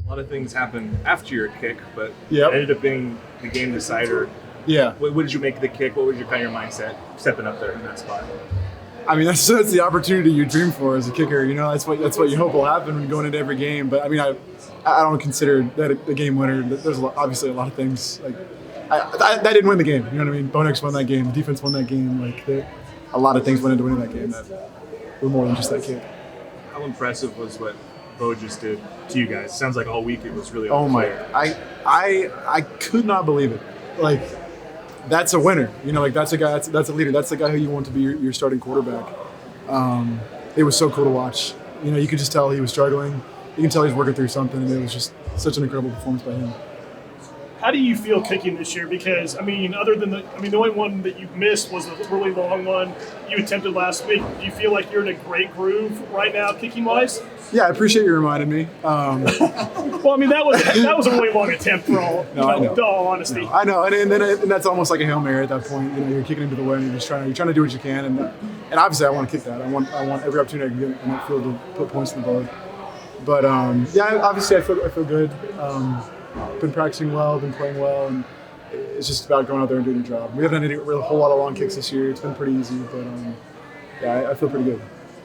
A lot of things happen after your kick, but Yep. it ended up being the game decider. Yeah. What did you make of the kick? What was your mindset stepping up there in that spot? I mean, that's the opportunity you dream for as a kicker. You know, that's what you hope will happen when you're going into every game. But I mean, I don't consider that a game winner. There's obviously a lot of things like that didn't win the game. You know what I mean? Bonex won that game. The defense won that game. Like a lot of things went into winning that game that were more than just that kick. How impressive was what Bo just did to you guys? Sounds like all week it was really. Oh my! I could not believe it. Like, that's a winner. You know, like that's a guy. That's a leader. That's the guy who you want to be your starting quarterback. It was so cool to watch. You know, you could just tell he was struggling. You can tell he was working through something, and it was just such an incredible performance by him. How do you feel kicking this year? Because, I mean, other than the only one that you missed was the really long one you attempted last week. Do you feel like you're in a great groove right now, kicking-wise? Yeah, I appreciate you reminding me. Well, I mean, that was a really long attempt for all, all honesty. No, I know, and that's almost like a Hail Mary at that point. You know, you're kicking into the wind, you're trying to do what you can, and obviously I want to kick that. I want every opportunity I can get in that field to put points on the board. But yeah, obviously I feel good. Been practicing well, been playing well, and it's just about going out there and doing your job. We haven't had a whole lot of long kicks this year. It's been pretty easy, but yeah, I feel pretty good.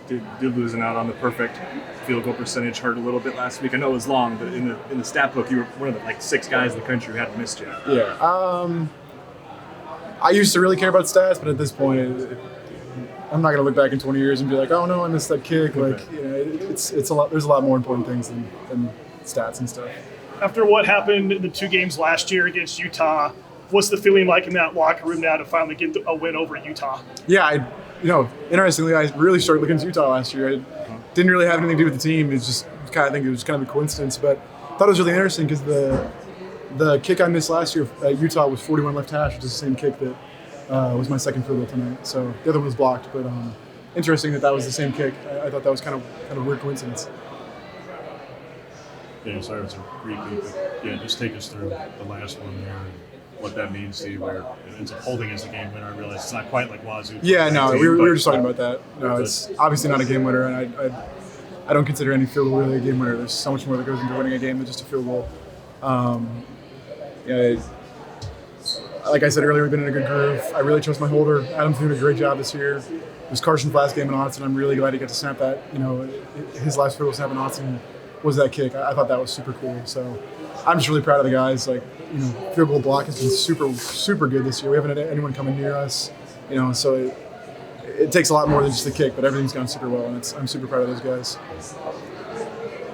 Did losing out on the perfect field goal percentage hurt a little bit last week? I know it was long, but in the stat book, you were one of the 6 guys in the country who hadn't missed yet. Yeah. I used to really care about stats, but at this point, I'm not going to look back in 20 years and be like, oh no, I missed that kick. Okay. Like, you know, it's a lot. There's a lot more important things than stats and stuff. After what happened in the 2 games last year against Utah, what's the feeling like in that locker room now to finally get a win over Utah? Yeah, interestingly, I really started looking at Utah last year. I didn't really have anything to do with the team. It's just I think it was kind of a coincidence, but I thought it was really interesting because the kick I missed last year at Utah was 41 left hash, which is the same kick that was my second field goal tonight. So the other one was blocked, but interesting that was the same kick. I thought that was kind of a weird coincidence. Yeah, sorry it's a repeat, but yeah, just take us through the last one there and what that means to you, where it ends up holding as a game winner. I realize it's not quite like Wazoo. Yeah, no, we were just talking about that. No, it's obviously not a game winner, and I don't consider any field goal really a game winner. There's so much more that goes into winning a game than just a field goal. Yeah, like I said earlier, we've been in a good groove. I really trust my holder. Adam's doing a great job this year. It was Carson's last game in Autzen. I'm really glad he got to snap that. You know, his last field goal snap in Autzen was that kick. I thought that was super cool. So I'm just really proud of the guys. Like, you know, field goal block has been super, super good this year. We haven't had anyone coming near us. You know, so it takes a lot more than just the kick, but everything's gone super well, and I'm super proud of those guys.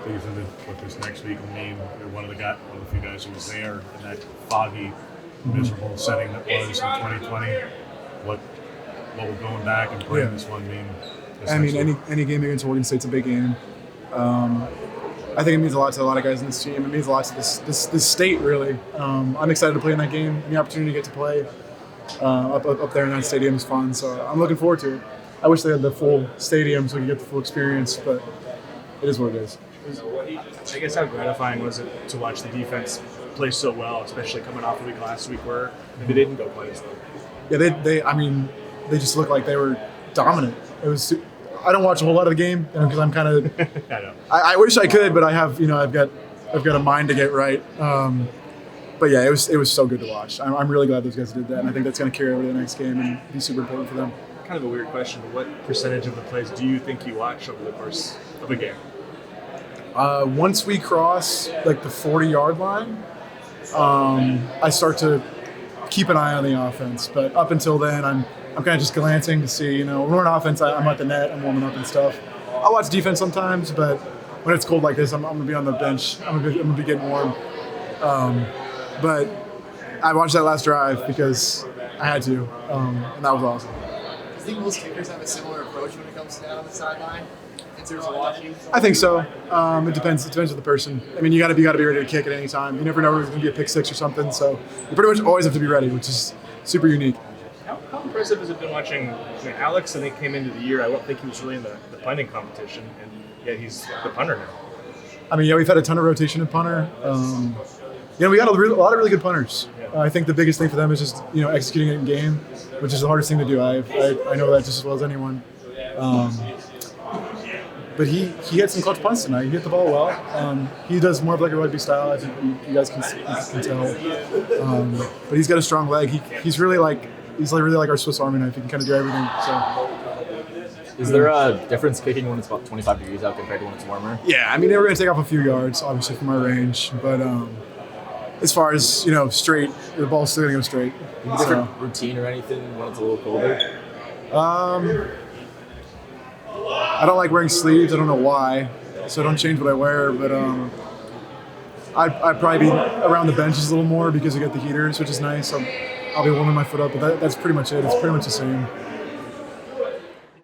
Do you think what this next week will mean? You're one of the few guys who was there in that foggy, miserable setting that was in 2020. What will going back and playing this one mean? I mean, any game against Oregon State's a big game. I think it means a lot to a lot of guys in this team. It means a lot to this state, really. I'm excited to play in that game. The opportunity to get to play up there in that stadium is fun, so I'm looking forward to it. I wish they had the full stadium so we could get the full experience, but it is what it is. I guess how gratifying was it to watch the defense play so well, especially coming off the week last week where they didn't go quite as well? Yeah, they just looked like they were dominant. It was. I don't watch a whole lot of the game because I'm kind of. I know. I wish I could, but I have. You know, I've got a mind to get right. But yeah, it was so good to watch. I'm really glad those guys did that, and I think that's going to carry over to the next game and be super important for them. Kind of a weird question, but what percentage of the plays do you think you watch over the course of a game? Once we cross like the 40-yard line, I start to keep an eye on the offense. But up until then, I'm kind of just glancing to see. You know, when we're on offense, I'm at the net, I'm warming up and stuff. I'll watch defense sometimes, but when it's cold like this, I'm going to be on the bench. I'm going to be getting warm. But I watched that last drive because I had to, and that was awesome. Do you think most kickers have a similar approach when it comes down the sideline in terms of watching? I think so. It depends. It depends on the person. I mean, you got to be ready to kick at any time. You never know if it's going to be a pick six or something. So you pretty much always have to be ready, which is super unique. How impressive has it been watching Alex? I think came into the year. I don't think he was really in the punting competition, and yet he's the punter now. I mean, yeah, we've had a ton of rotation at punter. We got a lot of really good punters. I think the biggest thing for them is just executing it in game, which is the hardest thing to do. I know that just as well as anyone. But he hit some clutch punts tonight. He hit the ball well. He does more of like a rugby style. I think you guys can tell. But he's got a strong leg. He's really like our Swiss Army knife. He can kind of do everything. So. Is there a difference kicking when it's about 25 degrees out compared to when it's warmer? Yeah, I mean, they were going to take off a few yards, obviously, from my range. But as far as, straight, the ball's still going to go straight. Any different routine or anything when it's a little colder? I don't like wearing sleeves. I don't know why. So I don't change what I wear. But I'd probably be around the benches a little more because I got the heaters, which is nice. I'll be warming my foot up. But that's pretty much it. It's pretty much the same.